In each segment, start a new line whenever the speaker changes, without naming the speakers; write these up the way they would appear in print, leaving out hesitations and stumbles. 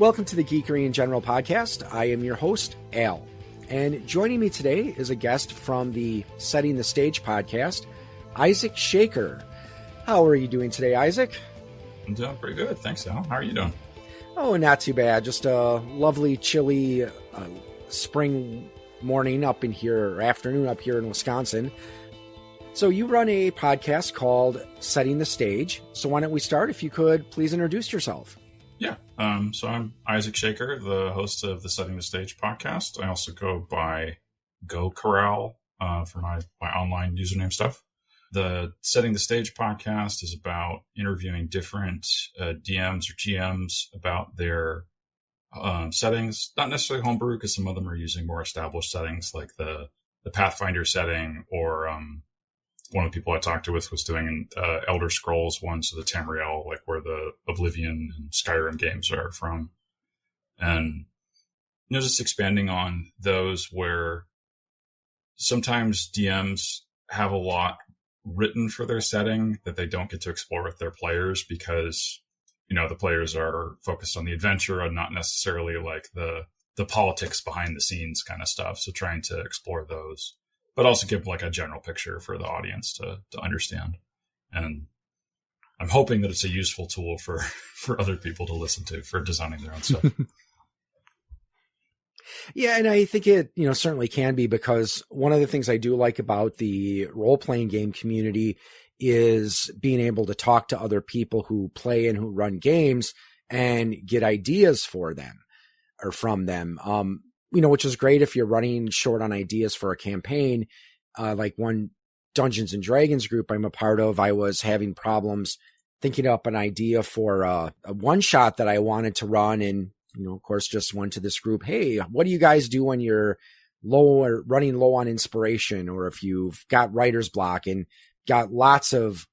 Welcome to the Geekery in General podcast. I am your host, Al. And joining me today is a guest from the Setting the Stage podcast, Issac Shaker. How are you doing today, Isaac?
I'm doing pretty good. Thanks, Al. How are you doing?
Oh, not too bad. Just a lovely, chilly spring morning up in here, or afternoon up here in Wisconsin. So you run a podcast called Setting the Stage. So why don't we start? If you could, please introduce yourself.
Yeah. So I'm Issac Shaker, the host of the Setting the Stage podcast. I also go by Go Corral for my online username stuff. The Setting the Stage podcast is about interviewing different DMs or GMs about their settings, not necessarily homebrew, because some of them are using more established settings like the Pathfinder setting, or one of the people I talked to was doing Elder Scrolls one, so the Tamriel, like where the Oblivion and Skyrim games are from. And, just expanding on those where sometimes DMs have a lot written for their setting that they don't get to explore with their players because, the players are focused on the adventure and not necessarily like the politics behind the scenes kind of stuff. So trying to explore those, but also give like a general picture for the audience to understand. And I'm hoping that it's a useful tool for other people to listen to for designing their own stuff.
Yeah, and I think it, certainly can be, because one of the things I do like about the role-playing game community is being able to talk to other people who play and who run games and get ideas for them or from them. Which is great if you're running short on ideas for a campaign. Like one Dungeons and Dragons group I'm a part of, I was having problems thinking up an idea for a one-shot that I wanted to run, and of course, just went to this group. Hey, what do you guys do when you're low or running low on inspiration, or if you've got writer's block? And got lots of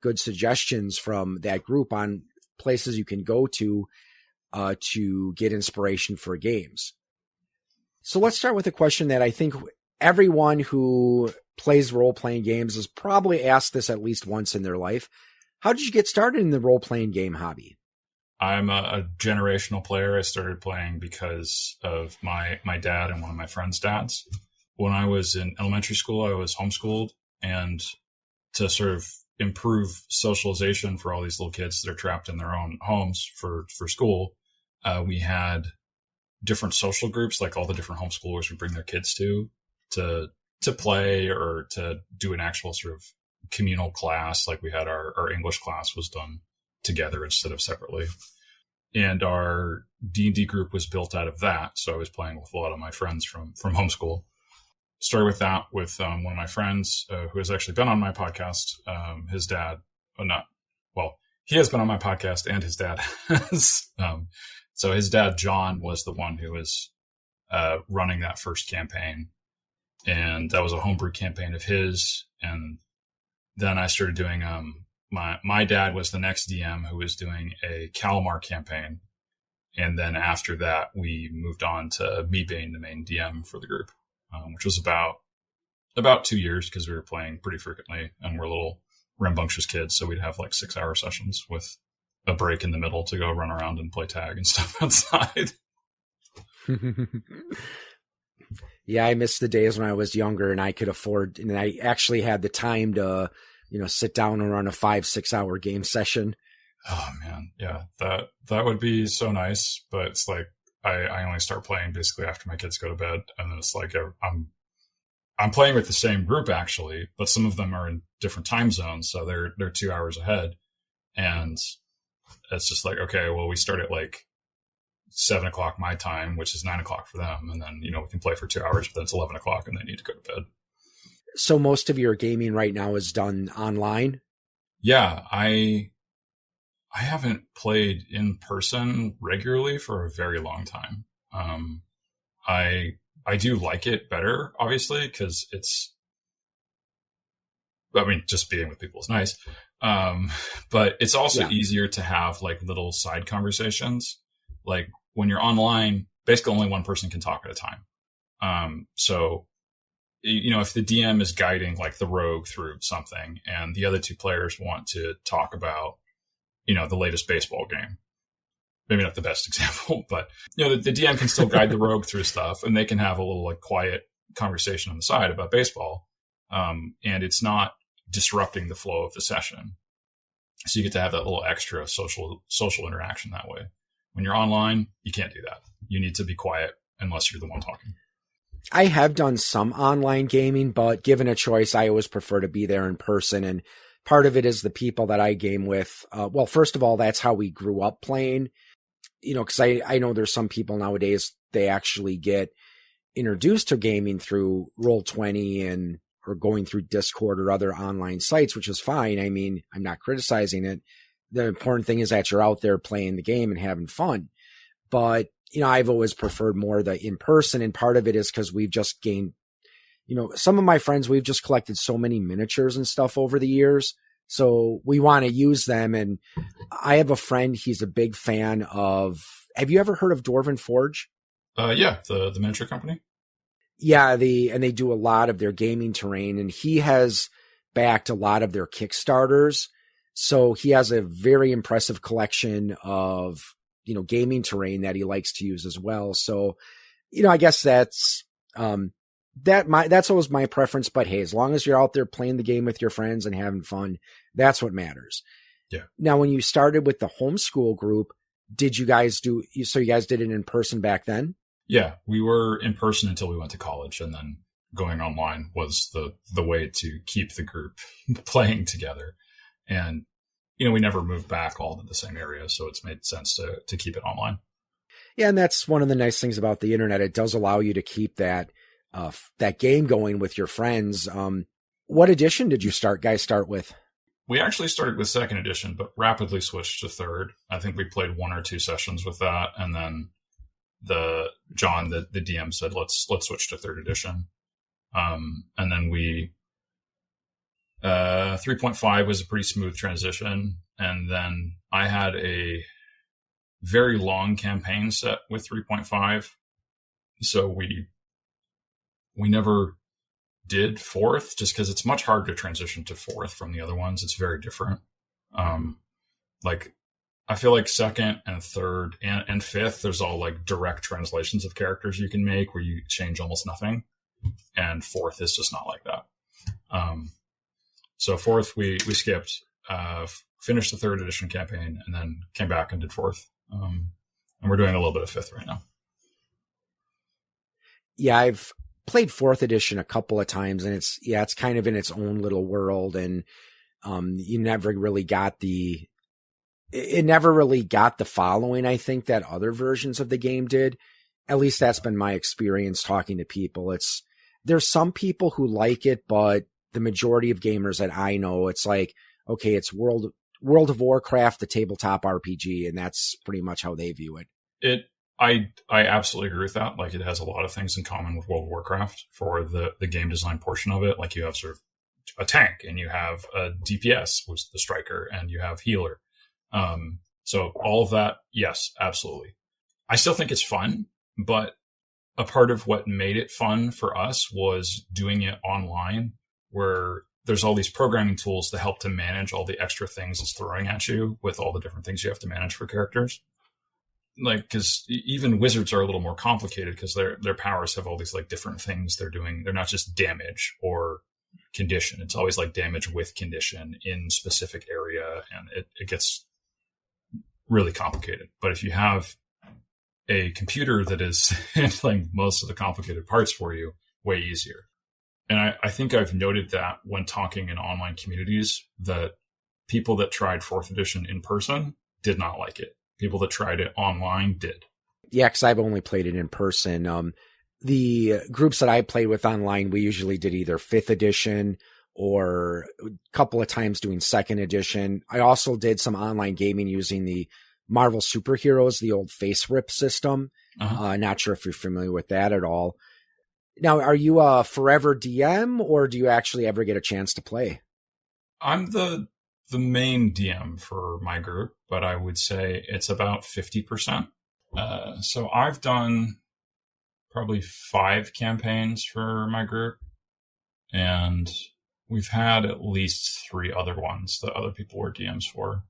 good suggestions from that group on places you can go to get inspiration for games. So let's start with a question that I think everyone who plays role-playing games has probably asked this at least once in their life. How did you get started in the role-playing game hobby?
I'm a generational player. I started playing because of my dad and one of my friends' dads. When I was in elementary school, I was homeschooled, and to sort of improve socialization for all these little kids that are trapped in their own homes for school, we had different social groups, like all the different homeschoolers would bring their kids to play or to do an actual sort of communal class. Like we had our English class was done together instead of separately. And our D&D group was built out of that. So I was playing with a lot of my friends from homeschool. Started with that with one of my friends who has actually been on my podcast. His dad, he has been on my podcast, and his dad has. So his dad, John, was the one who was running that first campaign. And that was a homebrew campaign of his. And then I started doing, my dad was the next DM who was doing a Calamar campaign. And then after that, we moved on to me being the main DM for the group, which was about 2 years, because we were playing pretty frequently and we're little rambunctious kids. So we'd have like 6-hour sessions with a break in the middle to go run around and play tag and stuff outside.
Yeah, I miss the days when I was younger and I could afford, and I actually had the time to, sit down and run a 5-6 hour game session.
Oh man. Yeah. That would be so nice. But it's like, I only start playing basically after my kids go to bed. And then it's like, I'm playing with the same group actually, but some of them are in different time zones. So they're 2 hours ahead. And it's just like, okay, well, we start at like 7:00 my time, which is 9:00 for them. And then, we can play for 2 hours, but then it's 11:00 and they need to go to bed.
So most of your gaming right now is done online?
Yeah, I haven't played in person regularly for a very long time. I do like it better, obviously, because just being with people is nice. But it's also easier to have like little side conversations. Like when you're online, basically only one person can talk at a time. So if the DM is guiding like the rogue through something and the other two players want to talk about, the latest baseball game, maybe not the best example, but the DM can still guide the rogue through stuff, and they can have a little like quiet conversation on the side about baseball, and it's not disrupting the flow of the session. So you get to have that little extra social interaction that way. When you're online, you can't do that. You need to be quiet unless you're the one talking.
I have done some online gaming, but given a choice, I always prefer to be there in person. And part of it is the people that I game with. Well, first of all, that's how we grew up playing, because I know there's some people nowadays, they actually get introduced to gaming through Roll20 or going through Discord or other online sites, which is fine. I mean, I'm not criticizing it. The important thing is that you're out there playing the game and having fun. But, I've always preferred more the in-person, and part of it is because we've just gained, some of my friends, we've just collected so many miniatures and stuff over the years. So we want to use them. And I have a friend, he's a big fan of, have you ever heard of Dwarven Forge?
Yeah, the miniature company.
Yeah, they do a lot of their gaming terrain, and he has backed a lot of their Kickstarters. So he has a very impressive collection of, gaming terrain that he likes to use as well. So, I guess that's always my preference, but hey, as long as you're out there playing the game with your friends and having fun, that's what matters.
Yeah.
Now, when you started with the homeschool group, did you guys did it in person back then?
Yeah, we were in person until we went to college, and then going online was the way to keep the group playing together. And, we never moved back all to the same area, so it's made sense to keep it online.
Yeah, and that's one of the nice things about the internet. It does allow you to keep that game going with your friends. What edition did you guys start with?
We actually started with second edition, but rapidly switched to third. I think we played 1 or 2 sessions with that, and then the DM said, let's switch to third edition. And then 3.5 was a pretty smooth transition. And then I had a very long campaign set with 3.5. So we never did fourth, just because it's much harder to transition to fourth from the other ones. It's very different. I feel like second and third and fifth, there's all like direct translations of characters you can make where you change almost nothing. And fourth is just not like that. So fourth, we skipped, finished the third edition campaign, and then came back and did fourth. And we're doing a little bit of fifth right now. Yeah,
I've played fourth edition a couple of times, and it's kind of in its own little world, and you never really got the following, I think, that other versions of the game did. At least that's been my experience talking to people. There's some people who like it, but the majority of gamers that I know, it's like, okay, it's World of Warcraft, the tabletop RPG, and that's pretty much how they view it.
I absolutely agree with that. Like, it has a lot of things in common with World of Warcraft for the game design portion of it. Like, you have sort of a tank, and you have a DPS, which is the striker, and you have healer. So all of that, yes, absolutely. I still think it's fun, but a part of what made it fun for us was doing it online, where there's all these programming tools to help to manage all the extra things it's throwing at you with all the different things you have to manage for characters. Like, because even wizards are a little more complicated because their powers have all these like different things they're doing. They're not just damage or condition. It's always like damage with condition in specific area, and it gets really complicated. But if you have a computer that is handling most of the complicated parts for you, way easier. And I think I've noted that when talking in online communities, that people that tried 4th edition in person did not like it. People that tried it online did.
Yeah, because I've only played it in person. The groups that I played with online, we usually did either 5th edition or a couple of times doing 2nd edition. I also did some online gaming using the Marvel Superheroes, the old face rip system. Not sure if you're familiar with that at all. Now, are you a forever DM, or do you actually ever get a chance to play?
I'm the main DM for my group, but I would say it's about 50%. So I've done probably 5 campaigns for my group, and we've had at least 3 other ones that other people were DMs for.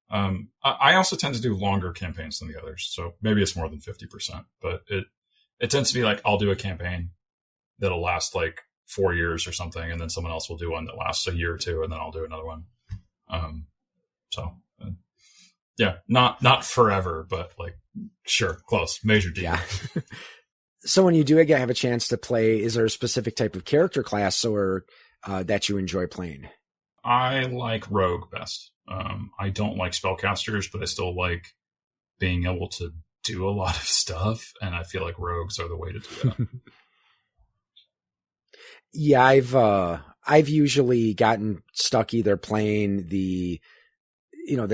I also tend to do longer campaigns than the others, so maybe it's more than 50%. But it tends to be like I'll do a campaign that'll last like 4 years or something, and then someone else will do one that lasts a year or two, and then I'll do another one. So yeah, not forever, but like sure, close, major D.
Yeah. So when you do have a chance to play, is there a specific type of character class or that you enjoy playing?
I like rogue best. I don't like spellcasters, but I still like being able to do a lot of stuff, and I feel like rogues are the way to do that.
Yeah, I've usually gotten stuck either playing the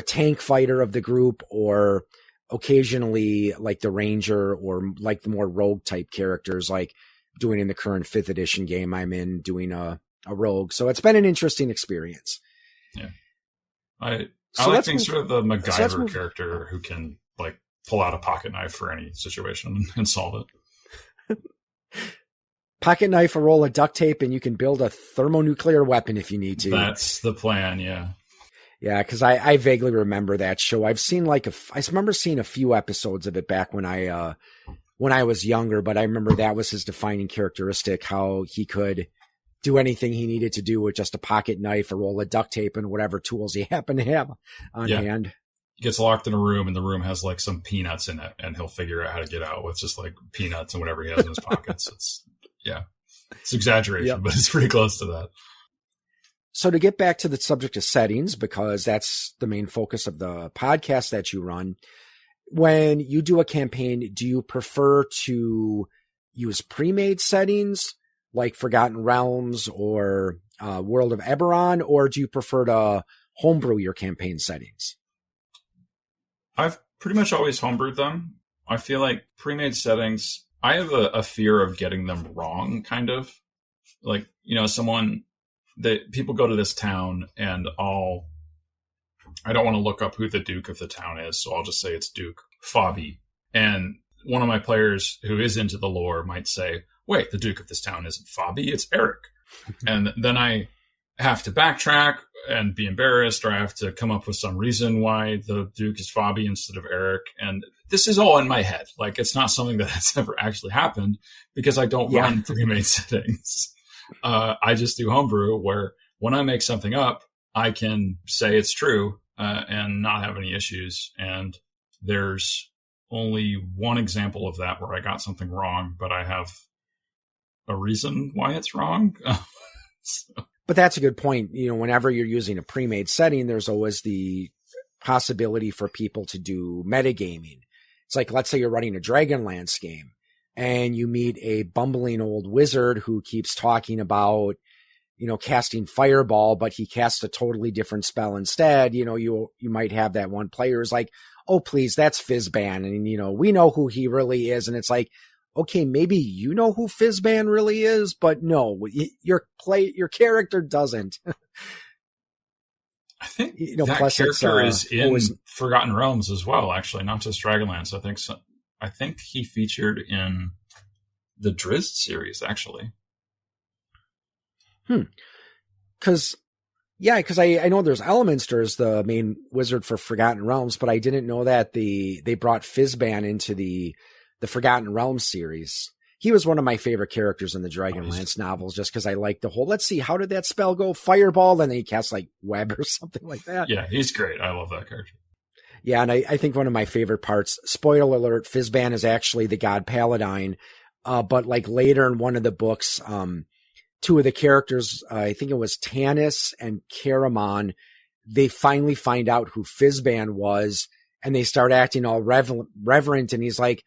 tank fighter of the group, or occasionally like the ranger, or like the more rogue type characters, like doing in the current 5th edition game I'm in, doing a rogue. So it's been an interesting experience.
Yeah. I like being sort of the MacGyver character who can like pull out a pocket knife for any situation and solve it.
Pocket knife, a roll of duct tape, and you can build a thermonuclear weapon if you need to.
That's the plan, yeah.
Yeah, because I vaguely remember that show. I've seen I remember seeing a few episodes of it back when I was younger, but I remember that was his defining characteristic, how he could do anything he needed to do with just a pocket knife, a roll of duct tape, and whatever tools he happened to have on hand. He
gets locked in a room, and the room has like some peanuts in it, and he'll figure out how to get out with just like peanuts and whatever he has in his pockets. It's exaggeration, but it's pretty close to that.
So to get back to the subject of settings, because that's the main focus of the podcast that you run, when you do a campaign, do you prefer to use pre-made settings like Forgotten Realms or World of Eberron, or do you prefer to homebrew your campaign settings?
I've pretty much always homebrewed them. I feel like pre-made settings, I have a fear of getting them wrong, kind of. Like, people go to this town, and I don't want to look up who the Duke of the town is, so I'll just say it's Duke Fabi. And one of my players who is into the lore might say, wait, the Duke of this town isn't Fabi, it's Eric. And then I have to backtrack and be embarrassed, or I have to come up with some reason why the Duke is Fabi instead of Eric. And this is all in my head. Like, it's not something that has ever actually happened, because I don't run pre-made settings. I just do homebrew, where when I make something up, I can say it's true and not have any issues. And there's only one example of that where I got something wrong, but I have a reason why it's wrong.
But that's a good point. Whenever you're using a pre-made setting, there's always the possibility for people to do metagaming. It's like, let's say you're running a Dragonlance game, and you meet a bumbling old wizard who keeps talking about, casting Fireball, but he casts a totally different spell instead. You might have that one player who's like, oh, please, that's Fizzban. And, we know who he really is. And it's like, okay, maybe you know who Fizzban really is, but no, your character doesn't.
I think that character is in Forgotten Realms as well, actually, not just Dragonlance. I think so. I think he featured in the Drizzt series, actually.
Because I know there's Elminster as the main wizard for Forgotten Realms, but I didn't know that they brought Fizzban into the Forgotten Realms series. He was one of my favorite characters in the Dragonlance novels, just because I like the whole, let's see, how did that spell go? Fireball, and then he casts like web or something like that.
Yeah, he's great. I love that character.
Yeah, and I think one of my favorite parts, spoiler alert, Fizzban is actually the god Paladine. But like later in one of the books, two of the characters, I think it was Tanis and Caramon, they finally find out who Fizzban was, and they start acting all reverent, and he's like,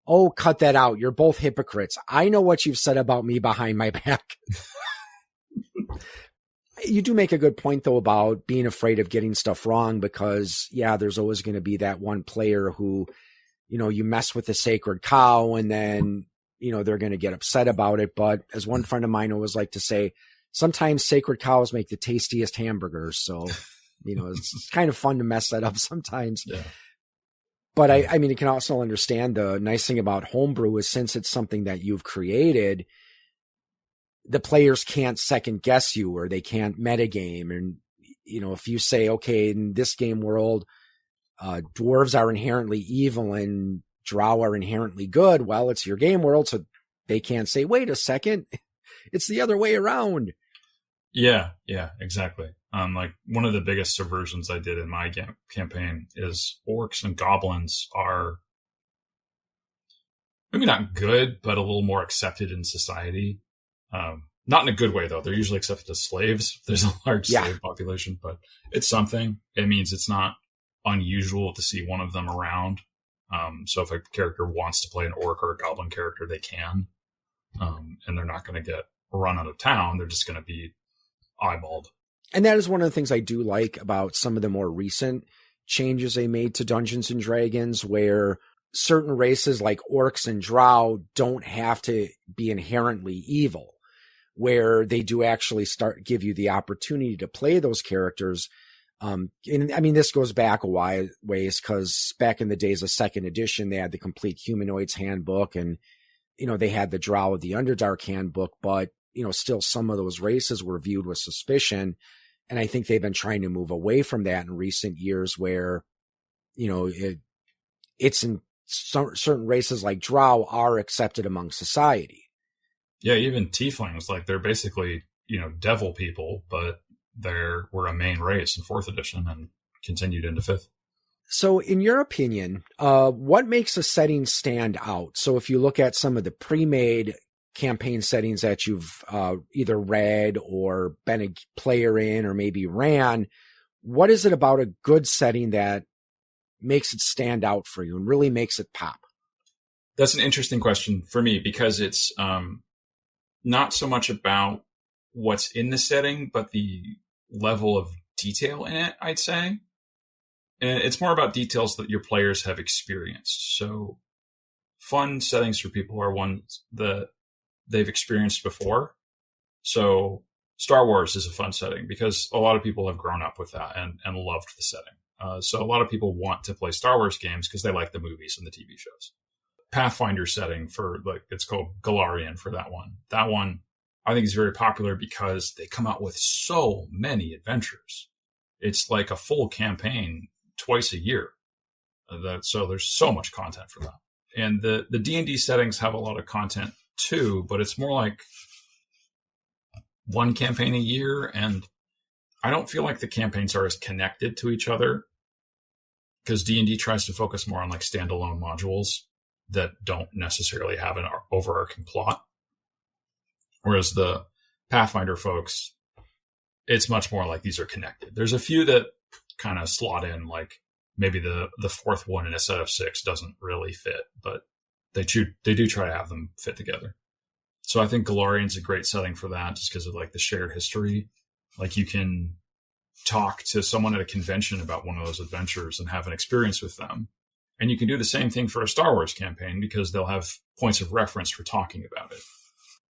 oh, cut that out. You're both hypocrites. I know what you've said about me behind my back. You do make a good point, though, about being afraid of getting stuff wrong, because, there's always going to be that one player who, you mess with the sacred cow, and then, they're going to get upset about it. But as one friend of mine always liked to say, sometimes sacred cows make the tastiest hamburgers. So, it's kind of fun to mess that up sometimes.
Yeah.
But I mean, you can also understand the nice thing about homebrew is, since it's something that you've created, the players can't second guess you, or they can't metagame. And, if you say, okay, in this game world, dwarves are inherently evil and drow are inherently good. Well, it's your game world, so they can't say, wait a second, it's the other way around.
Yeah, exactly. Like one of the biggest subversions I did in my campaign is orcs and goblins are maybe not good, but a little more accepted in society. Not in a good way, though. They're usually accepted as slaves. There's a large slave population, but it's something. It means it's not unusual to see one of them around. So if a character wants to play an orc or a goblin character, they can. And they're not going to get run out of town. They're just going to be eyeballed.
And that is one of the things I do like about some of the more recent changes they made to Dungeons and Dragons, where certain races like orcs and drow don't have to be inherently evil, where they do actually give you the opportunity to play those characters. And I mean, this goes back a ways, because back in the days of second edition, they had the Complete Humanoids Handbook, and, they had the Drow of the Underdark Handbook, but, still some of those races were viewed with suspicion. And I think they've been trying to move away from that in recent years, where, it's in certain races like Drow are accepted among society.
Yeah, even tieflings, like they're basically, devil people, but we're a main race in 4th edition and continued into 5th.
So in your opinion, what makes a setting stand out? So if you look at some of the pre-made campaign settings that you've either read or been a player in or maybe ran, what is it about a good setting that makes it stand out for you and really makes it pop?
That's an interesting question for me, because it's not so much about what's in the setting, but the level of detail in it, I'd say. And it's more about details that your players have experienced. So fun settings for people are ones that they've experienced before. So Star Wars is a fun setting because a lot of people have grown up with that and loved the setting. So a lot of people want to play Star Wars games because they like the movies and the TV shows. Pathfinder setting for, like, it's called Galarian for that one. That one I think is very popular because they come out with so many adventures. It's like a full campaign twice a year. So there's so much content for that. And the D&D settings have a lot of content too, but it's more like one campaign a year. And I don't feel like the campaigns are as connected to each other, because D&D tries to focus more on like standalone modules that don't necessarily have an overarching plot. Whereas the Pathfinder folks, it's much more like these are connected. There's a few that kind of slot in, like maybe the 4th one in a set of 6 doesn't really fit, but they do try to have them fit together. So I think Galarian's a great setting for that, just because of like the shared history. Like you can talk to someone at a convention about one of those adventures and have an experience with them. And you can do the same thing for a Star Wars campaign because they'll have points of reference for talking about it.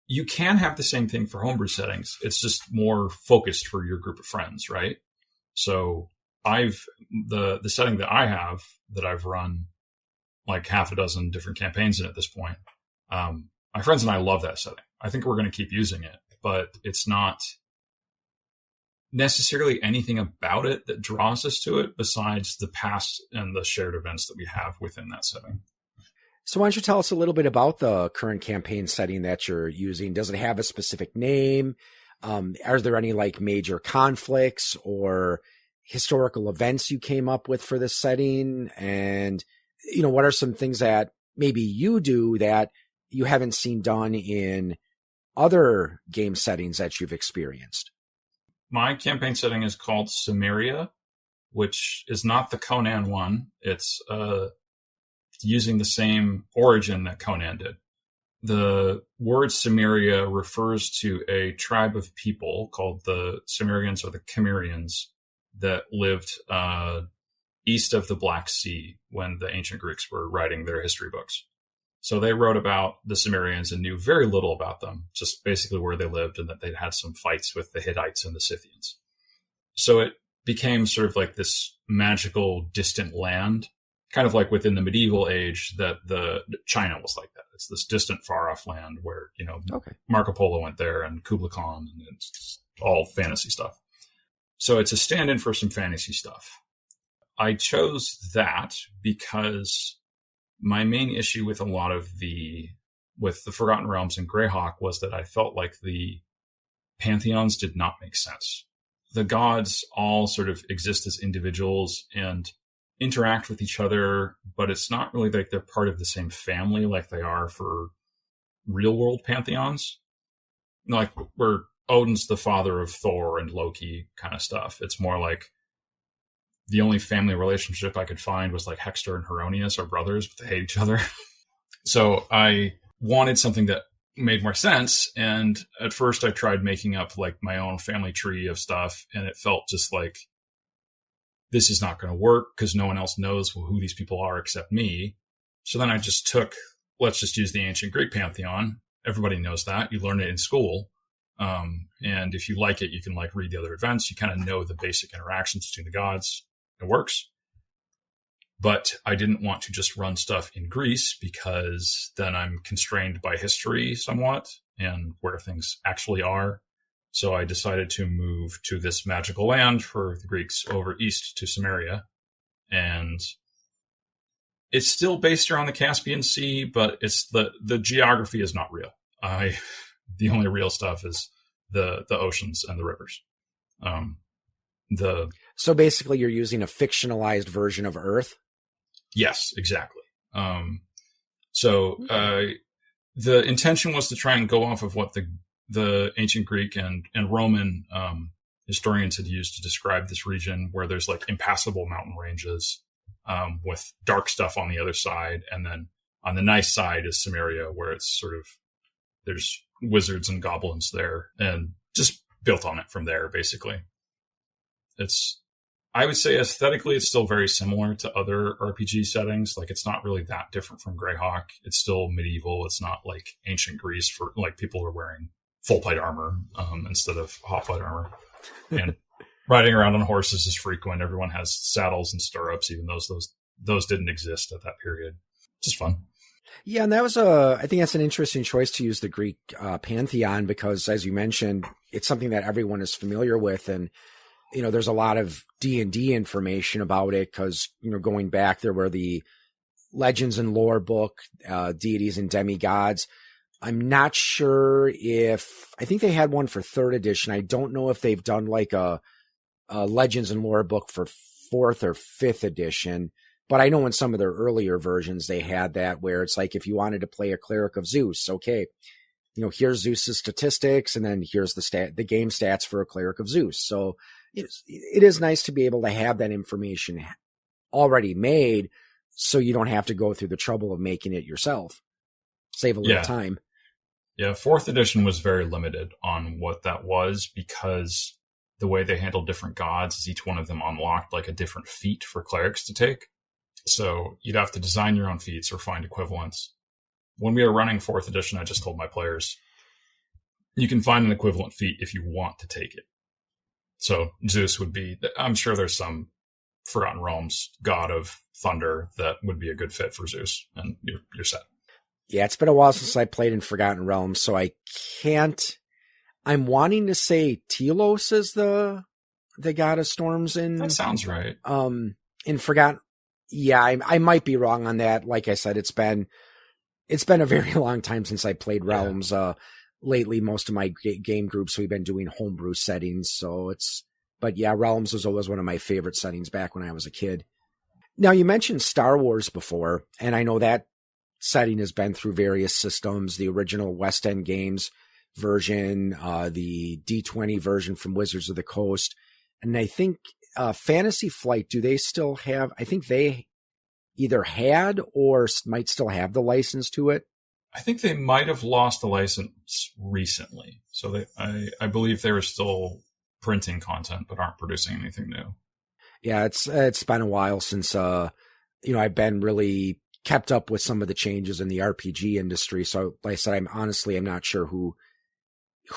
You can have the same thing for homebrew settings. It's just more focused for your group of friends, right? So the setting that I have, that I've run like half a dozen different campaigns in at this point, my friends and I love that setting. I think we're going to keep using it, but it's not necessarily anything about it that draws us to it besides the past and the shared events that we have within that setting.
So why don't you tell us a little bit about the current campaign setting that you're using? Does it have a specific name? Are there any like major conflicts or historical events you came up with for this setting? And, what are some things that maybe you do that you haven't seen done in other game settings that you've experienced?
My campaign setting is called Cimmeria, which is not the Conan one. It's using the same origin that Conan did. The word Cimmeria refers to a tribe of people called the Cimmerians or the Cimmerians that lived east of the Black Sea when the ancient Greeks were writing their history books. So they wrote about the Cimmerians and knew very little about them, just basically where they lived and that they'd had some fights with the Hittites and the Scythians. So it became sort of like this magical, distant land, kind of like within the medieval age that China was like that. It's this distant, far-off land where, Marco Polo went there and Kublai Khan, and it's all fantasy stuff. So it's a stand-in for some fantasy stuff. I chose that because my main issue with a lot of with the Forgotten Realms and Greyhawk was that I felt like the pantheons did not make sense. The gods all sort of exist as individuals and interact with each other, but it's not really like they're part of the same family like they are for real world pantheons. Like where Odin's the father of Thor and Loki kind of stuff. It's more like the only family relationship I could find was like Hector and Heronius are brothers, but they hate each other. So I wanted something that made more sense. And at first I tried making up like my own family tree of stuff. And it felt just like, this is not going to work because no one else knows who these people are except me. So then I just let's just use the ancient Greek pantheon. Everybody knows that. You learn it in school. And if you like it, you can like read the other events. You kind of know the basic interactions between the gods. It works. But I didn't want to just run stuff in Greece because then I'm constrained by history somewhat and where things actually are. So I decided to move to this magical land for the Greeks over east to Samaria. And it's still based around the Caspian Sea, but it's the geography is not real. The only real stuff is the oceans and the rivers.
So basically you're using a fictionalized version of Earth?
Yes, exactly. The intention was to try and go off of what the ancient Greek and Roman historians had used to describe this region, where there's like impassable mountain ranges with dark stuff on the other side. And then on the nice side is Samaria, where it's sort of, there's wizards and goblins there, and just built on it from there, basically. I would say aesthetically, it's still very similar to other RPG settings. Like, it's not really that different from Greyhawk. It's still medieval. It's not like ancient Greece for like people are wearing full plate armor instead of hot plate armor. And riding around on horses is frequent. Everyone has saddles and stirrups, even those didn't exist at that period. Just fun.
Yeah, and that was I think that's an interesting choice to use the Greek pantheon because, as you mentioned, it's something that everyone is familiar with, and there's a lot of D&D information about it because, going back, there were the Legends and Lore book, Deities and Demigods. I'm not sure I think they had one for 3rd edition. I don't know if they've done like a Legends and Lore book for 4th or 5th edition, but I know in some of their earlier versions, they had that where it's like, if you wanted to play a cleric of Zeus, okay, here's Zeus's statistics, and then here's the game stats for a cleric of Zeus. So it is nice to be able to have that information already made so you don't have to go through the trouble of making it yourself. Save a little time.
Yeah, 4th edition was very limited on what that was because the way they handled different gods is each one of them unlocked like a different feat for clerics to take. So you'd have to design your own feats or find equivalents. When we were running 4th edition, I just told my players, you can find an equivalent feat if you want to take it. So Zeus would be, I'm sure there's some Forgotten Realms god of thunder that would be a good fit for Zeus, and you're set.
Yeah, it's been a while since I played in Forgotten Realms, so I can't. I'm wanting to say Telos is the god of storms in.
That sounds right.
In Forgotten, yeah, I might be wrong on that. Like I said, it's been a very long time since I played Realms. Yeah. Lately, most of my game groups, we've been doing homebrew settings. But yeah, Realms was always one of my favorite settings back when I was a kid. Now, you mentioned Star Wars before, and I know that setting has been through various systems, the original West End Games version, the D20 version from Wizards of the Coast. And I think Fantasy Flight, do they still have, I think they either had or might still have the license to it.
I think they might have lost the license recently. So I believe they were still printing content, but aren't producing anything new.
Yeah, it's been a while since, I've been really kept up with some of the changes in the RPG industry. So like I said, I'm not sure who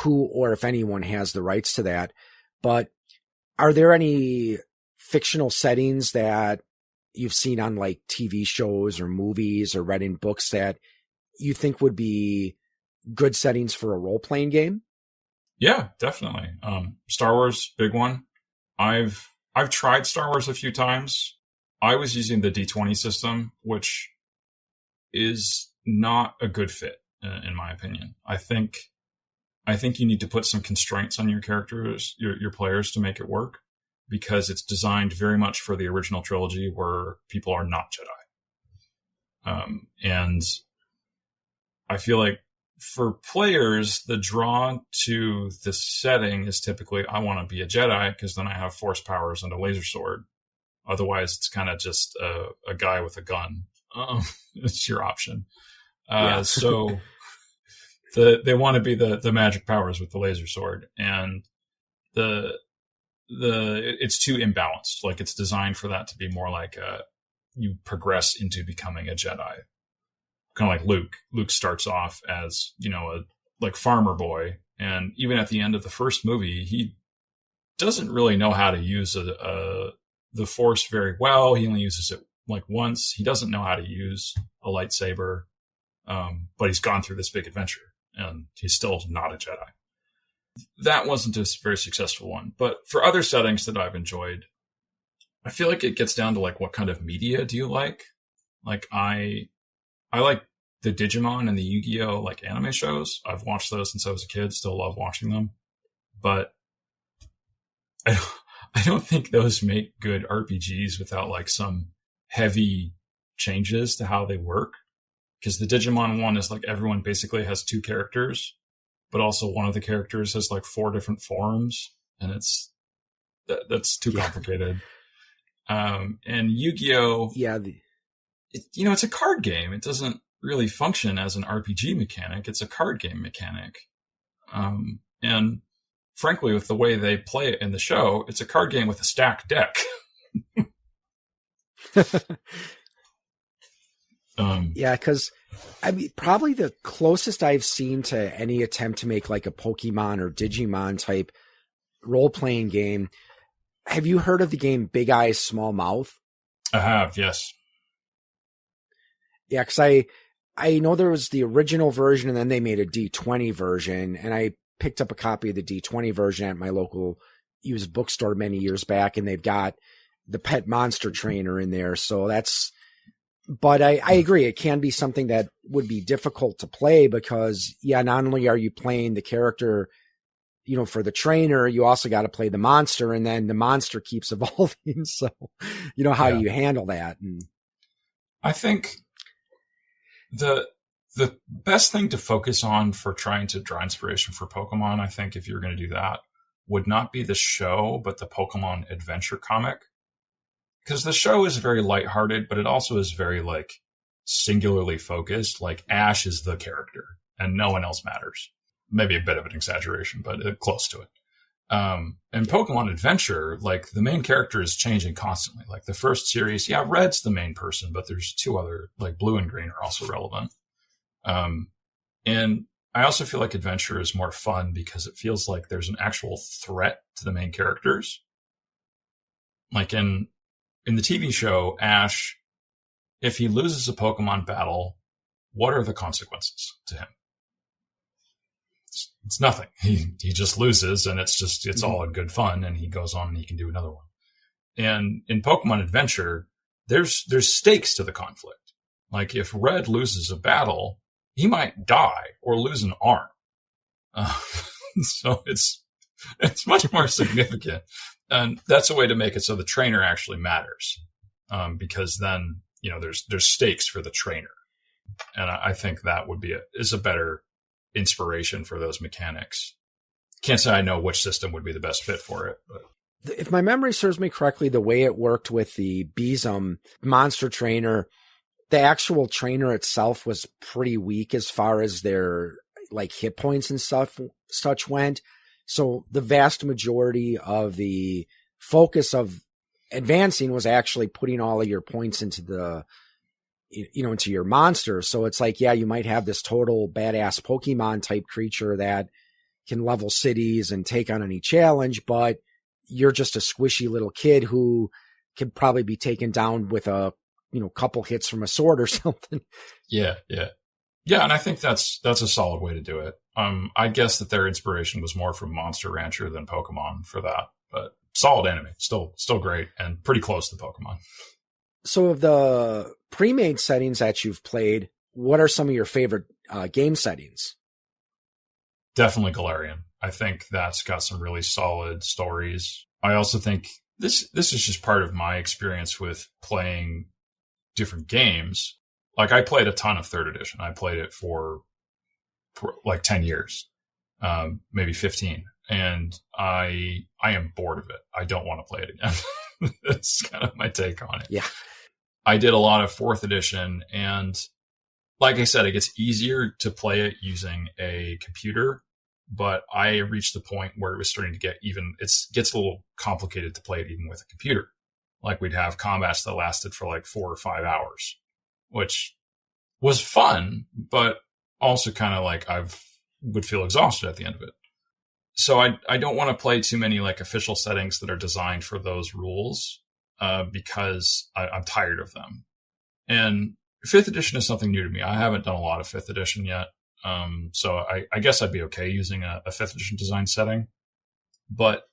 or if anyone has the rights to that, but are there any fictional settings that you've seen on like TV shows or movies or read in books that you think would be good settings for a role-playing game?
Yeah, definitely. Star Wars, big one. I've tried Star Wars a few times. I was using the D20 system, which is not a good fit, in my opinion. I think you need to put some constraints on your characters, your players, to make it work, because it's designed very much for the original trilogy where people are not Jedi. And I feel like for players, the draw to the setting is typically, I want to be a Jedi because then I have force powers and a laser sword. Otherwise, it's kind of just a guy with a gun. It's your option. So they want to be the magic powers with the laser sword, and it's too imbalanced. Like, it's designed for that to be more like you progress into becoming a Jedi. Kind of like Luke. Luke starts off as, a like farmer boy, and even at the end of the first movie, he doesn't really know how to use the Force very well. He only uses it like once. He doesn't know how to use a lightsaber, but he's gone through this big adventure, and he's still not a Jedi. That wasn't a very successful one. But for other settings that I've enjoyed, I feel like it gets down to like, what kind of media do you like? Like, I like the Digimon and the Yu-Gi-Oh! Like anime shows. I've watched those since I was a kid, still love watching them. But I don't think those make good RPGs without like some heavy changes to how they work. Because the Digimon one is like, everyone basically has two characters, but also one of the characters has like 4 different forms, and that's too complicated. And Yu-Gi-Oh! It's a card game. It doesn't really function as an RPG mechanic. It's a card game mechanic. And frankly, with the way they play it in the show, it's a card game with a stacked deck.
Because I mean, probably the closest I've seen to any attempt to make like a Pokemon or Digimon type role-playing game. Have you heard of the game Big Eyes, Small Mouth?
I have, yes.
Yeah, because I know there was the original version, and then they made a D20 version, and I picked up a copy of the D20 version at my local used bookstore many years back, and they've got the pet monster trainer in there. So but I agree, it can be something that would be difficult to play because, not only are you playing the character, for the trainer, you also got to play the monster, and then the monster keeps evolving. So, how do you handle that? And
I think the best thing to focus on for trying to draw inspiration for Pokemon, I think, if you're going to do that, would not be the show, but the Pokemon Adventure comic. Because the show is very lighthearted, but it also is very like singularly focused. Like, Ash is the character and no one else matters. Maybe a bit of an exaggeration, but close to it. And Pokemon Adventure, like, the main character is changing constantly. Like, the first series, Red's the main person, but there's 2 other, like Blue and Green, are also relevant. And I also feel like Adventure is more fun because it feels like there's an actual threat to the main characters. Like in the TV show, Ash, if he loses a Pokemon battle, what are the consequences to him? It's nothing. He just loses, and it's all in good fun, and he goes on and he can do another one. And in Pokemon Adventure, there's stakes to the conflict. Like, if Red loses a battle, he might die or lose an arm. So it's much more significant. And that's a way to make it so the trainer actually matters. Because then, there's stakes for the trainer. And I think that is a better inspiration for those mechanics. Can't say I know which system would be the best fit for it, but
if my memory serves me correctly, the way it worked with the Beezum monster trainer, the actual trainer itself was pretty weak as far as their like hit points and such went. So the vast majority of the focus of advancing was actually putting all of your points into into your monster. So it's like, you might have this total badass Pokemon type creature that can level cities and take on any challenge, but you're just a squishy little kid who could probably be taken down with a, couple hits from a sword or something.
Yeah. And I think that's a solid way to do it. I guess that their inspiration was more from Monster Rancher than Pokemon for that, but solid anime, still great and pretty close to Pokemon.
So of the pre-made settings that you've played, what are some of your favorite game settings?
Definitely Galarian. I think that's got some really solid stories. I also think this is just part of my experience with playing different games. Like I played a ton of third edition. I played it for like 10 years, maybe 15. And I am bored of it. I don't want to play it again. That's kind of my take on it.
Yeah.
I did a lot of fourth edition, and like I said, it gets easier to play it using a computer, but I reached the point where it was starting to get it gets a little complicated to play it even with a computer. Like we'd have combats that lasted for like 4 or 5 hours, which was fun, but also kind of like would feel exhausted at the end of it. So I don't want to play too many like official settings that are designed for those rules, because I'm tired of them. And fifth edition is something new to me. I haven't done a lot of fifth edition yet. So I guess I'd be okay using a fifth edition design setting, but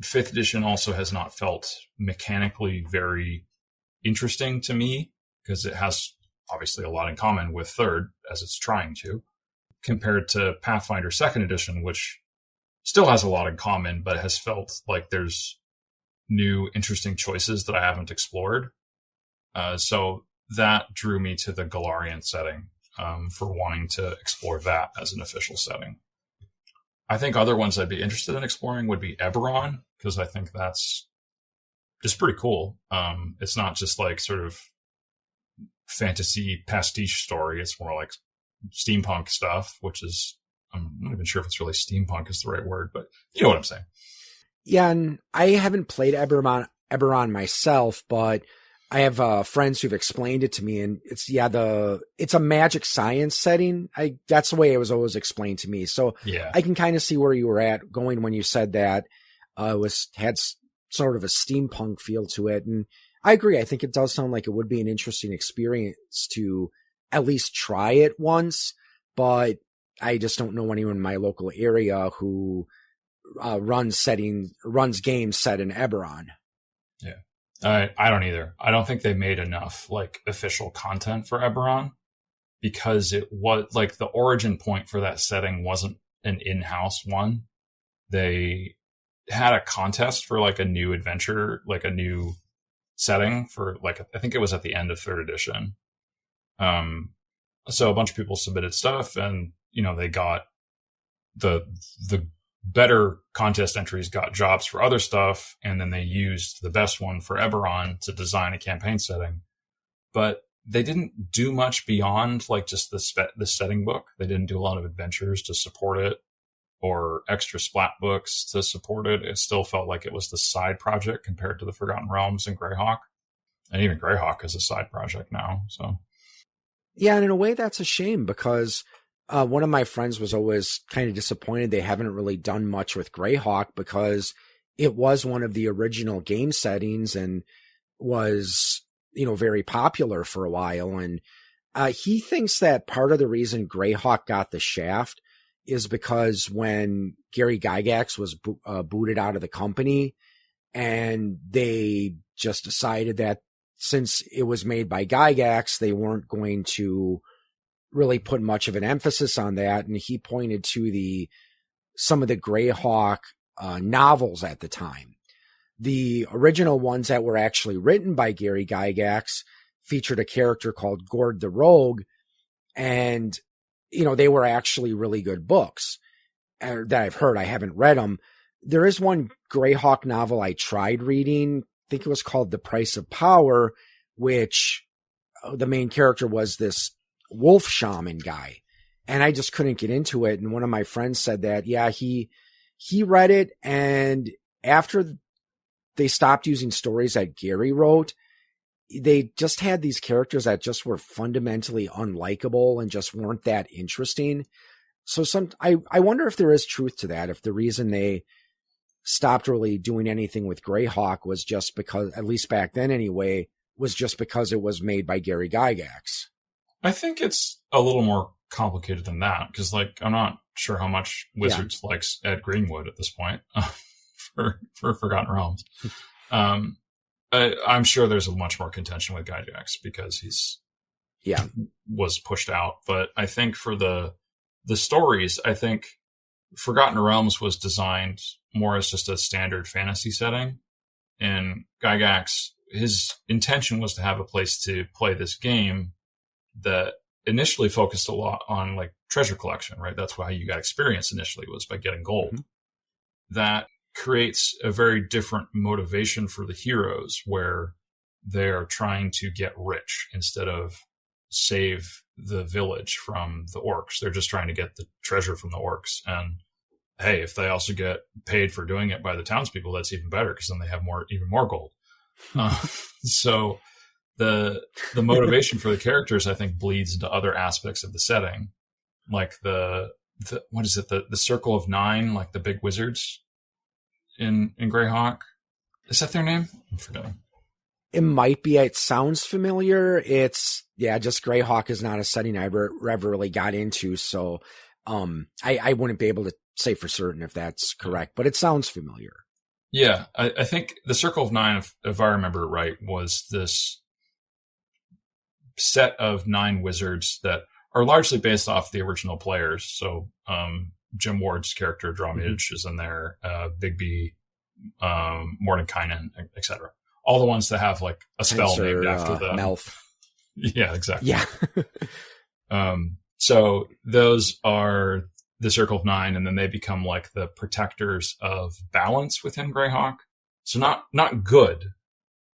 fifth edition also has not felt mechanically very interesting to me, because it has obviously a lot in common with third, as it's trying to, compared to Pathfinder second edition, which still has a lot in common, but has felt like there's new interesting choices that I haven't explored. So that drew me to the Galarian setting, for wanting to explore that as an official setting. I think other ones I'd be interested in exploring would be Eberron, because I think that's just pretty cool. It's not just like sort of fantasy pastiche story. It's more like steampunk stuff, which is, I'm not even sure if it's really steampunk is the right word, but you know what I'm saying.
Yeah, and I haven't played Eberron myself, but I have friends who've explained it to me, and it's a magic science setting. That's the way it was always explained to me. So
yeah,
I can kind of see where you were at going when you said that had sort of a steampunk feel to it, and I agree. I think it does sound like it would be an interesting experience to at least try it once, but I just don't know anyone in my local area who runs games set in Eberron.
Yeah. I don't either. I don't think they made enough like official content for Eberron, because it was like the origin point for that setting wasn't an in-house one. They had a contest for like a new adventure, like a new setting for like, I think it was at the end of third edition. So a bunch of people submitted stuff, and they got the better contest entries got jobs for other stuff, and then they used the best one for Eberron to design a campaign setting. But they didn't do much beyond like just the setting book. They didn't do a lot of adventures to support it or extra splat books to support it. It still felt like it was the side project compared to the Forgotten Realms and Greyhawk. And even Greyhawk is a side project now. So
yeah, and in a way that's a shame, because one of my friends was always kind of disappointed they haven't really done much with Greyhawk, because it was one of the original game settings and was, very popular for a while. And he thinks that part of the reason Greyhawk got the shaft is because when Gary Gygax was booted out of the company, and they just decided that since it was made by Gygax, they weren't going to really put much of an emphasis on that. And he pointed to some of the Greyhawk novels at the time. The original ones that were actually written by Gary Gygax featured a character called Gord the Rogue, and they were actually really good books that I've heard. I haven't read them. There is one Greyhawk novel I tried reading. I think it was called The Price of Power, which the main character was this wolf shaman guy, and I just couldn't get into it. And one of my friends said that, yeah, he read it, and after they stopped using stories that Gary wrote, they just had these characters that just were fundamentally unlikable and just weren't that interesting. So I wonder if there is truth to that, if the reason they stopped really doing anything with Greyhawk was just because, at least back then anyway, was just because it was made by Gary Gygax.
I think it's a little more complicated than that, because like I'm not sure how much Wizards likes Ed Greenwood at this point for Forgotten Realms. I'm sure there's a much more contention with Gygax because was pushed out. But I think for the stories, I think Forgotten Realms was designed more as just a standard fantasy setting. And Gygax, his intention was to have a place to play this game that initially focused a lot on like treasure collection, right? That's why you got experience initially, was by getting gold. Mm-hmm. That creates a very different motivation for the heroes, where they're trying to get rich instead of save the village from the orcs. They're just trying to get the treasure from the orcs. And hey, if they also get paid for doing it by the townspeople, that's even better, because then they have even more gold. So the motivation for the characters, I think, bleeds into other aspects of the setting, like the what is it, the Circle of Nine, like the big wizards in Greyhawk. Is that their name? I'm forgetting.
It might be. It sounds familiar. It's just Greyhawk is not a setting I ever really got into, so I wouldn't be able to say for certain if that's correct, but it sounds familiar.
Yeah, I think the Circle of Nine, if I remember right, was this set of 9 wizards that are largely based off the original players. So Jim Ward's character, Drawmage, is in there, Bigby, Mordenkainen, etc. All the ones that have like a spell named after them.
Melf.
Yeah, exactly.
Yeah.
So those are the Circle of Nine, and then they become like the protectors of balance within Greyhawk. So not good,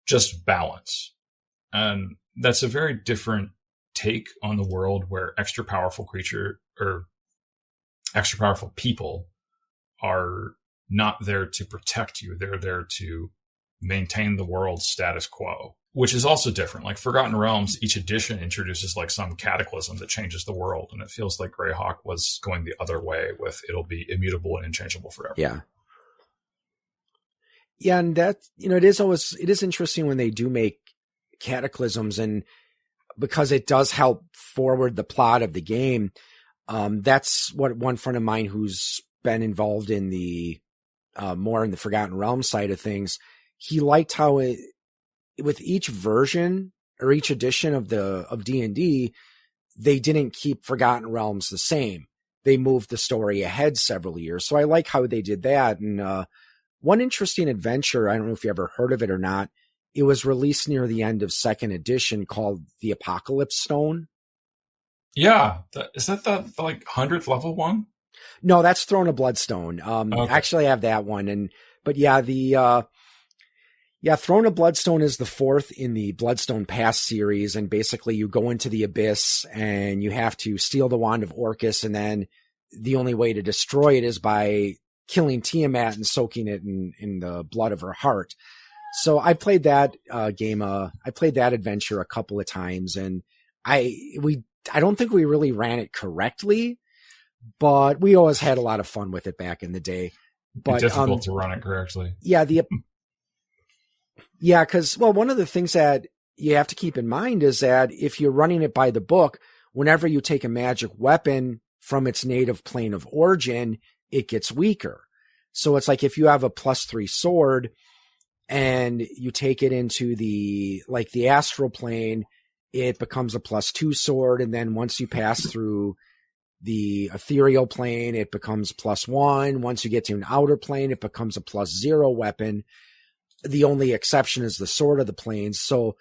just balance. And that's a very different take on the world, where extra powerful creature or extra powerful people are not there to protect you. They're there to maintain the world's status quo, which is also different. Like Forgotten Realms, each edition introduces like some cataclysm that changes the world. And it feels like Greyhawk was going the other way, with it'll be immutable and unchangeable forever.
Yeah. Yeah. And that, it is interesting when they do make cataclysms, and because it does help forward the plot of the game. That's what one friend of mine who's been involved in the more in the Forgotten Realms side of things, he liked how with each version or each edition of D&D, they didn't keep Forgotten Realms the same. They moved the story ahead several years. So I like how they did that. And one interesting adventure, I don't know if you ever heard of it or not, it was released near the end of 2nd edition, called the Apocalypse Stone.
Yeah. Is that the like 100th level one?
No, that's Throne of Bloodstone. Okay. Actually I have that one. But yeah, Throne of Bloodstone is the 4th in the Bloodstone Pass series. And basically you go into the abyss and you have to steal the Wand of Orcus. And then the only way to destroy it is by killing Tiamat and soaking it in the blood of her heart. So I played that game. I played that adventure a couple of times, and I don't think we really ran it correctly, but we always had a lot of fun with it back in the day. But
it's difficult to run it correctly.
Yeah, because one of the things that you have to keep in mind is that if you're running it by the book, whenever you take a magic weapon from its native plane of origin, it gets weaker. So it's like if you have a +3 sword and you take it into the astral plane, it becomes a +2 sword. And then once you pass through the ethereal plane, it becomes +1. Once you get to an outer plane, it becomes a +0 weapon. The only exception is the sword of the planes. So,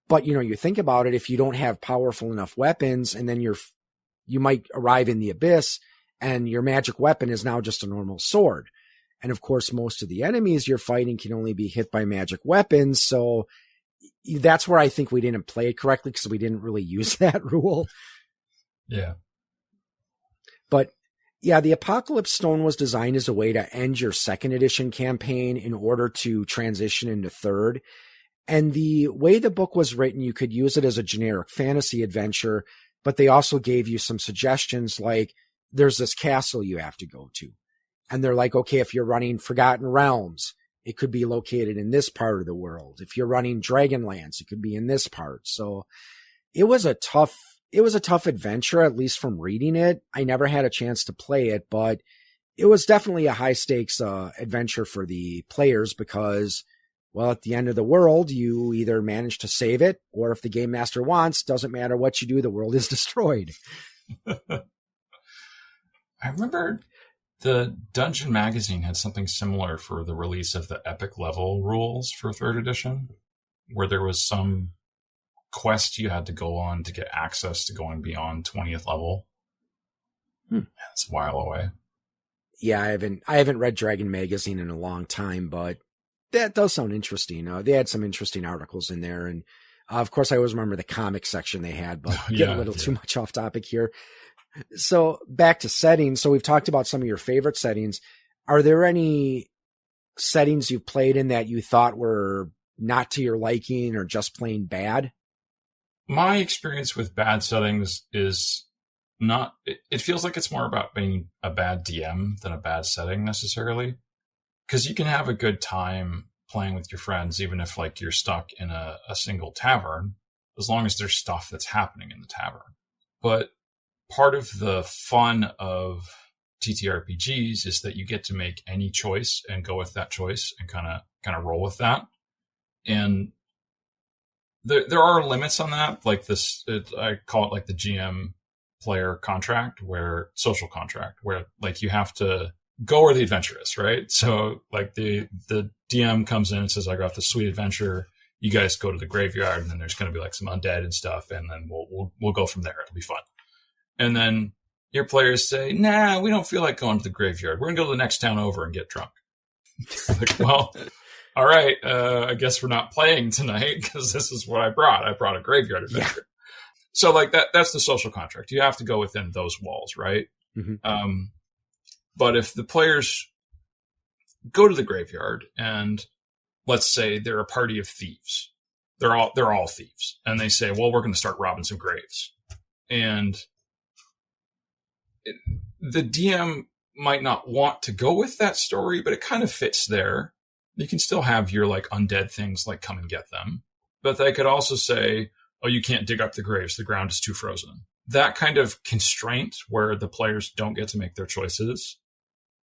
but you think about it, if you don't have powerful enough weapons, and then you might arrive in the abyss and your magic weapon is now just a normal sword. And of course, most of the enemies you're fighting can only be hit by magic weapons. So that's where I think we didn't play it correctly, because we didn't really use that rule.
Yeah.
But yeah, the Apocalypse Stone was designed as a way to end your 2nd edition campaign in order to transition into 3rd. And the way the book was written, you could use it as a generic fantasy adventure, but they also gave you some suggestions, like there's this castle you have to go to. And they're like, okay, if you're running Forgotten Realms, it could be located in this part of the world. If you're running Dragonlance, it could be in this part. So it was a tough adventure, at least from reading it. I never had a chance to play it, but it was definitely a high stakes adventure for the players, because Well, at the end of the world, you either manage to save it, or if the game master wants, doesn't matter what you do, the world is destroyed.
I remember the Dungeon Magazine had something similar for the release of the epic level rules for 3rd edition, where there was some quest you had to go on to get access to going beyond 20th level. That's a while away.
Yeah, I haven't read Dragon Magazine in a long time, but that does sound interesting. They had some interesting articles in there, and of course, I always remember the comic section they had, but getting a little too much off topic here. So back to settings. So we've talked about some of your favorite settings. Are there any settings you've played in that you thought were not to your liking or just plain bad?
My experience with bad settings is not, it feels like it's more about being a bad DM than a bad setting necessarily. Because you can have a good time playing with your friends, even if like you're stuck in a single tavern, as long as there's stuff that's happening in the tavern. But part of the fun of TTRPGs is that you get to make any choice and go with that choice and kind of roll with that. And there are limits on that, like this, I call it like the GM player contract, social contract, where like you have to go where the adventure is, right? So like the DM comes in and says, I got this sweet adventure. You guys go to the graveyard, and then there's going to be like some undead and stuff, and then we'll go from there. It'll be fun. And then your players say, nah, we don't feel like going to the graveyard. We're going to go to the next town over and get drunk. Like, well, all right, I guess we're not playing tonight because this is what I brought. I brought a graveyard adventure. Yeah. So like that's the social contract. You have to go within those walls, right? Mm-hmm. But if the players go to the graveyard and let's say they're a party of thieves, they're all thieves, and they say, well, we're going to start robbing some graves. And the DM might not want to go with that story, but it kind of fits there. You can still have your like undead things like come and get them. But they could also say, oh, you can't dig up the graves. The ground is too frozen. That kind of constraint where the players don't get to make their choices,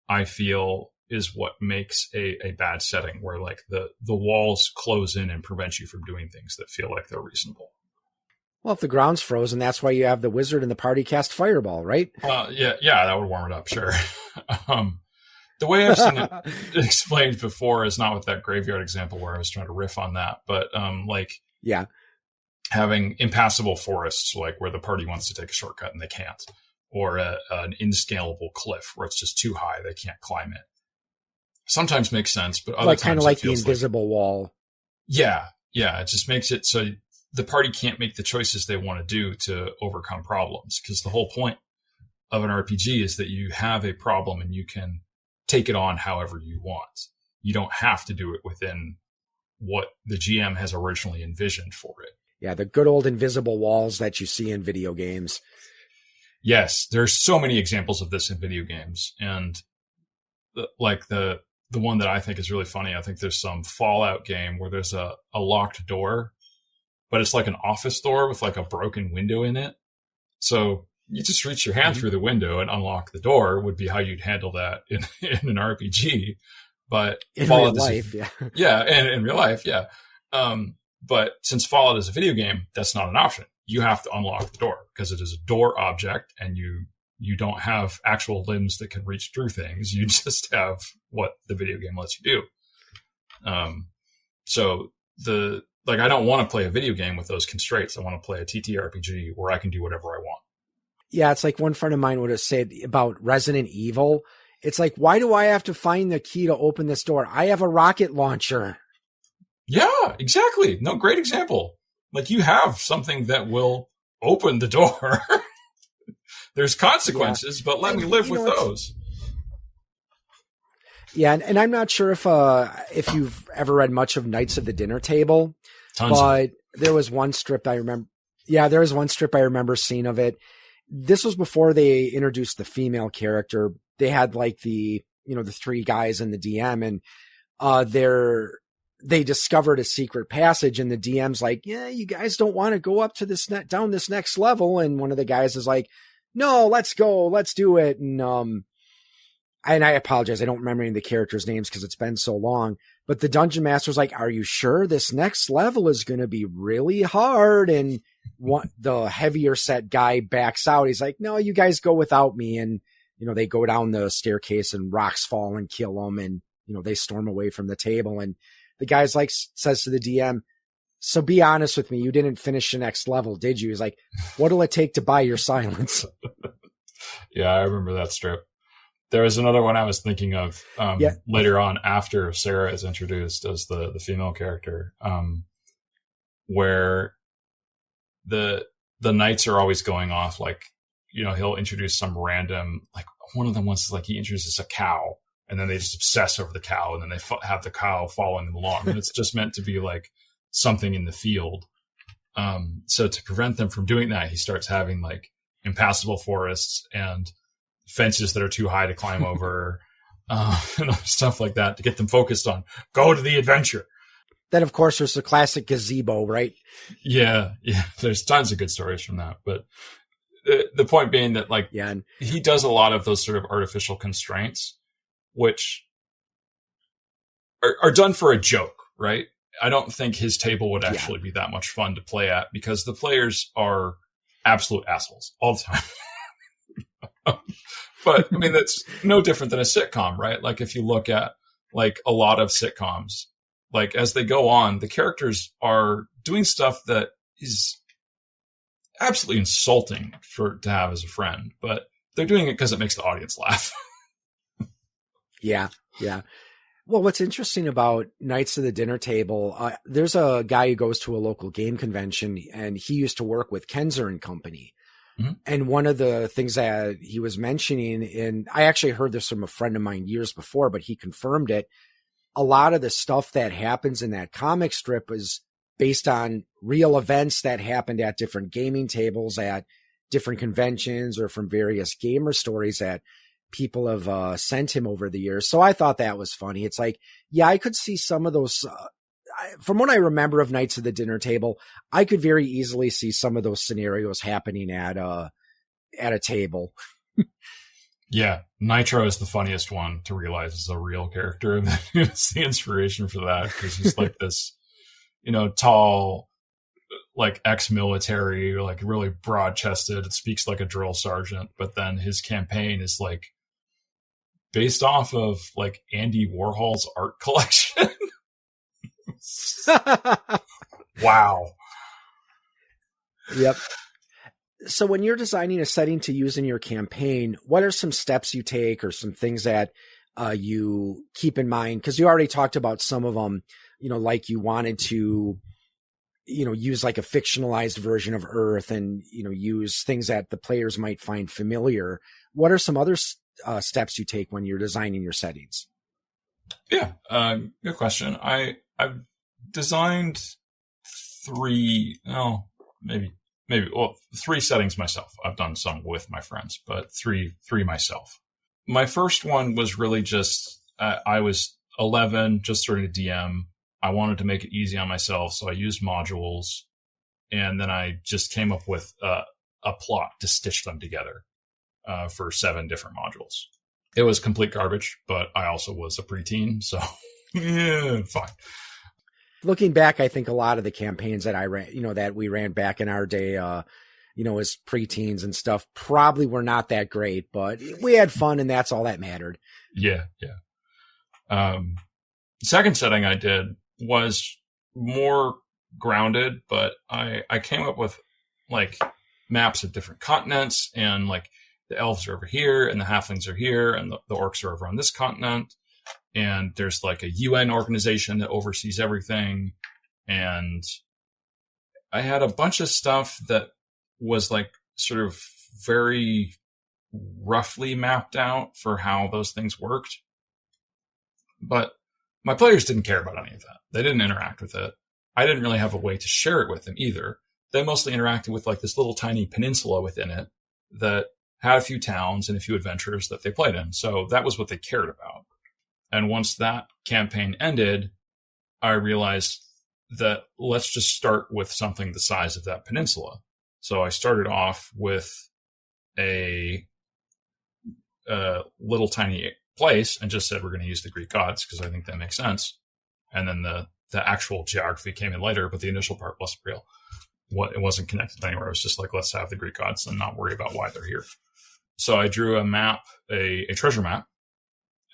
I feel is what makes a bad setting where like the walls close in and prevent you from doing things that feel like they're reasonable.
Well, if the ground's frozen, that's why you have the wizard in the party cast fireball, right?
Yeah, that would warm it up, sure. The way I've seen it explained before is not with that graveyard example where I was trying to riff on that, but having impassable forests, like where the party wants to take a shortcut and they can't, or an inscalable cliff where it's just too high, they can't climb it. Sometimes makes sense, but other times
kind of like the invisible wall.
Yeah, it just makes it so the party can't make the choices they want to do to overcome problems, because the whole point of an RPG is that you have a problem and you can take it on however you want. You don't have to do it within what the GM has originally envisioned for it.
Yeah, the good old invisible walls that you see in video games.
Yes, there's so many examples of this in video games. And the one that I think is really funny, I think there's some Fallout game where there's a locked door, but it's like an office door with like a broken window in it. So you just reach your hand through the window and unlock the door would be how you'd handle that in an RPG. But
in real life,
and in real life, yeah. But since Fallout is a video game, that's not an option. You have to unlock the door because it is a door object, and you don't have actual limbs that can reach through things. You just have what the video game lets you do. So I don't want to play a video game with those constraints. I want to play a TTRPG where I can do whatever I want.
Yeah, it's like one friend of mine would have said about Resident Evil. It's like, why do I have to find the key to open this door? I have a rocket launcher.
Yeah, exactly. No, great example. Like you have something that will open the door. There's consequences, but let me live with those.
Yeah, and I'm not sure if you've ever read much of Knights of the Dinner Table, but there was one strip I remember. Yeah, there was one strip I remember seeing of it. This was before they introduced the female character. They had like the three guys and the DM, and they discovered a secret passage, and the DM's like, yeah, you guys don't want to go up to down this next level. And one of the guys is like, no, let's go, let's do it. And I apologize, I don't remember any of the characters' names because it's been so long, But the dungeon master's like, are you sure this next level is going to be really hard? And the heavier set guy backs out. He's like, no, you guys go without me. And, they go down the staircase and rocks fall and kill them. And, they storm away from the table. And the guy's like, says to the DM, so be honest with me. You didn't finish the next level, did you? He's like, what'll it take to buy your silence?
Yeah, I remember that strip. There was another one I was thinking of later on after Sarah is introduced as the female character, where the knights are always going off. Like, he'll introduce some random, like one of them was like he introduces a cow and then they just obsess over the cow and then they have the cow following them along. And it's just meant to be like something in the field. So to prevent them from doing that, he starts having like impassable forests and fences that are too high to climb over, and stuff like that to get them focused on go to the adventure.
Then, of course, there's the classic gazebo, right?
Yeah. There's tons of good stories from that. But the point being that, like, he does a lot of those sort of artificial constraints, which are done for a joke, right? I don't think his table would actually be that much fun to play at because the players are absolute assholes all the time. But I mean, that's no different than a sitcom, right? Like if you look at like a lot of sitcoms, like as they go on, the characters are doing stuff that is absolutely insulting to have as a friend, but they're doing it because it makes the audience laugh.
Yeah. Well, what's interesting about Knights of the Dinner Table, there's a guy who goes to a local game convention and he used to work with Kenzer and Company. Mm-hmm. And one of the things that he was mentioning, and I actually heard this from a friend of mine years before, but he confirmed it. A lot of the stuff that happens in that comic strip is based on real events that happened at different gaming tables at different conventions or from various gamer stories that people have sent him over the years. So I thought that was funny. It's like, yeah, I could see some of those from what I remember of Knights of the Dinner Table, I could very easily see some of those scenarios happening at a table.
Yeah. Nitro is the funniest one to realize is a real character. It's the inspiration for that because he's like this, tall, like ex-military, like really broad chested. It speaks like a drill sergeant, but then his campaign is like based off of like Andy Warhol's art collection. Wow.
Yep. So when you're designing a setting to use in your campaign, what are some steps you take or some things that you keep in mind? Because you already talked about some of them, like you wanted to, use like a fictionalized version of Earth and, use things that the players might find familiar. What are some other steps you take when you're designing your settings?
Yeah, good question. I've designed three settings myself. I've done some with my friends, but three myself. My first one was really just, I was 11, just starting to DM. I wanted to make it easy on myself, so I used modules, and then I just came up with a plot to stitch them together for 7 different modules. It was complete garbage, but I also was a preteen, so yeah, fine.
Looking back, I think a lot of the campaigns that I ran, that we ran back in our day, as preteens and stuff, probably were not that great, but we had fun, and that's all that mattered.
Yeah. The second setting I did was more grounded, but I came up with like maps of different continents, and like the elves are over here and the halflings are here and the orcs are over on this continent. And there's like a UN organization that oversees everything. And I had a bunch of stuff that was like sort of very roughly mapped out for how those things worked. But my players didn't care about any of that. They didn't interact with it. I didn't really have a way to share it with them either. They mostly interacted with like this little tiny peninsula within it that had a few towns and a few adventures that they played in. So that was what they cared about. And once that campaign ended, I realized that let's just start with something the size of that peninsula. So I started off with a little tiny place and just said we're going to use the Greek gods because I think that makes sense. And then the actual geography came in later, but the initial part wasn't real. It wasn't connected anywhere. It was just like, let's have the Greek gods and not worry about why they're here. So I drew a map, a treasure map,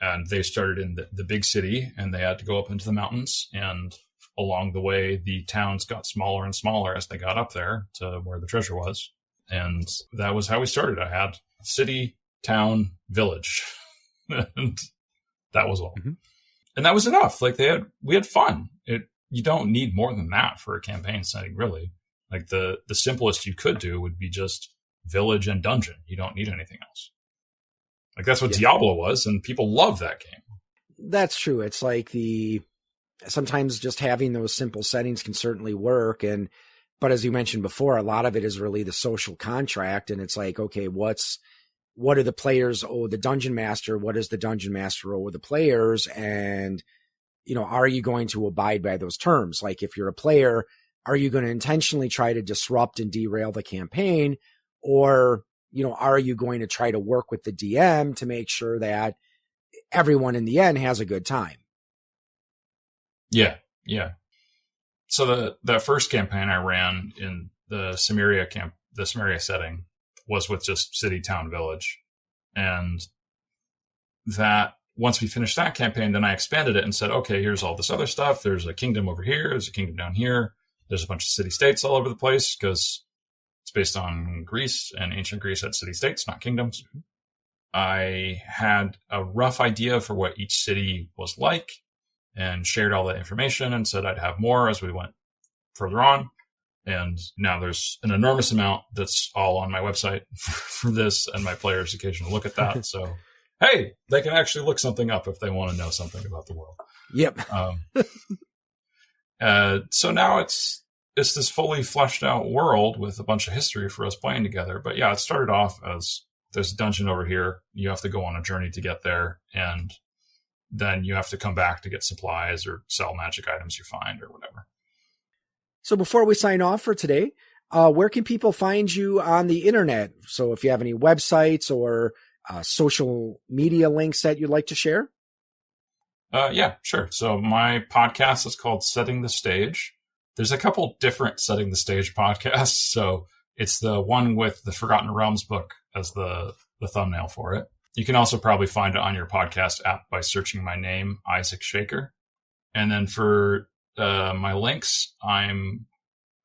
and they started in the big city, and they had to go up into the mountains. And along the way, the towns got smaller and smaller as they got up there to where the treasure was. And that was how we started. I had city, town, village, and that was all. Mm-hmm. And that was enough. Like we had fun. You don't need more than that for a campaign setting, really. Like the simplest you could do would be just village and dungeon. You don't need anything else. Like that's what Diablo was, and people love that game.
That's true. It's like sometimes just having those simple settings can certainly work. But as you mentioned before, a lot of it is really the social contract. And it's like, okay, what do the players owe the dungeon master? What does the dungeon master owe the players? And, are you going to abide by those terms? Like if you're a player, are you going to intentionally try to disrupt and derail the campaign? Or, are you going to try to work with the DM to make sure that everyone in the end has a good time?
Yeah. Yeah. So the first campaign I ran in the Cimmeria setting was with just city, town, village. And that once we finished that campaign, then I expanded it and said, okay, here's all this other stuff. There's a kingdom over here. There's a kingdom down here. There's a bunch of city-states all over the place because it's based on Greece, and ancient Greece had city-states, not kingdoms. Mm-hmm. I had a rough idea for what each city was like and shared all that information and said I'd have more as we went further on. And now there's an enormous amount that's all on my website for this, and my players occasionally look at that. So, hey, they can actually look something up if they want to know something about the world.
Yep.
So now it's this fully fleshed out world with a bunch of history for us playing together. But yeah, it started off as there's a dungeon over here. You have to go on a journey to get there, and then you have to come back to get supplies or sell magic items you find or whatever.
So before we sign off for today, where can people find you on the internet? So if you have any websites or social media links that you'd like to share?
Yeah, sure. So my podcast is called Setting the Stage. There's a couple different Setting the Stage podcasts. So it's the one with the Forgotten Realms book as the thumbnail for it. You can also probably find it on your podcast app by searching my name, Issac Shaker. And then for my links, I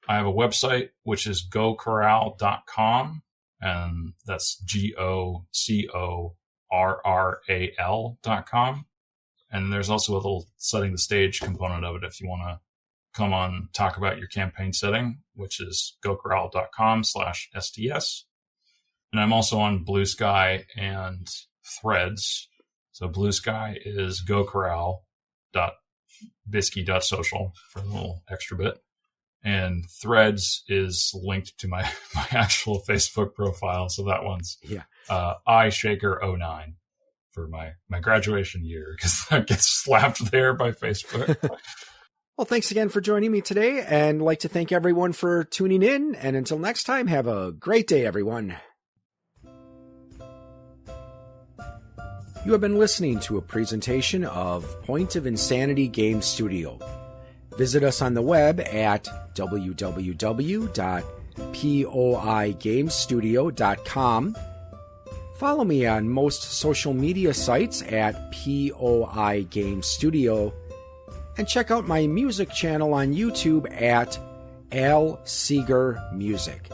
have a website, which is gocorral.com, and that's GOCORRAL.com. And there's also a little Setting the Stage component of it if you want to come on talk about your campaign setting, which is gocorral.com/STS. And I'm also on Blue Sky and Threads. So Blue Sky is gocorral.bisky.social for a little extra bit. And Threads is linked to my actual Facebook profile. So that one's iShaker09 for my graduation year, because that gets slapped there by Facebook.
Well, thanks again for joining me today, and I'd like to thank everyone for tuning in. And until next time, have a great day, everyone. You have been listening to a presentation of Point of Insanity Game Studio. Visit us on the web at www.poigamestudio.com. Follow me on most social media sites at POI Game Studio. And check out my music channel on YouTube at Al Seeger Music.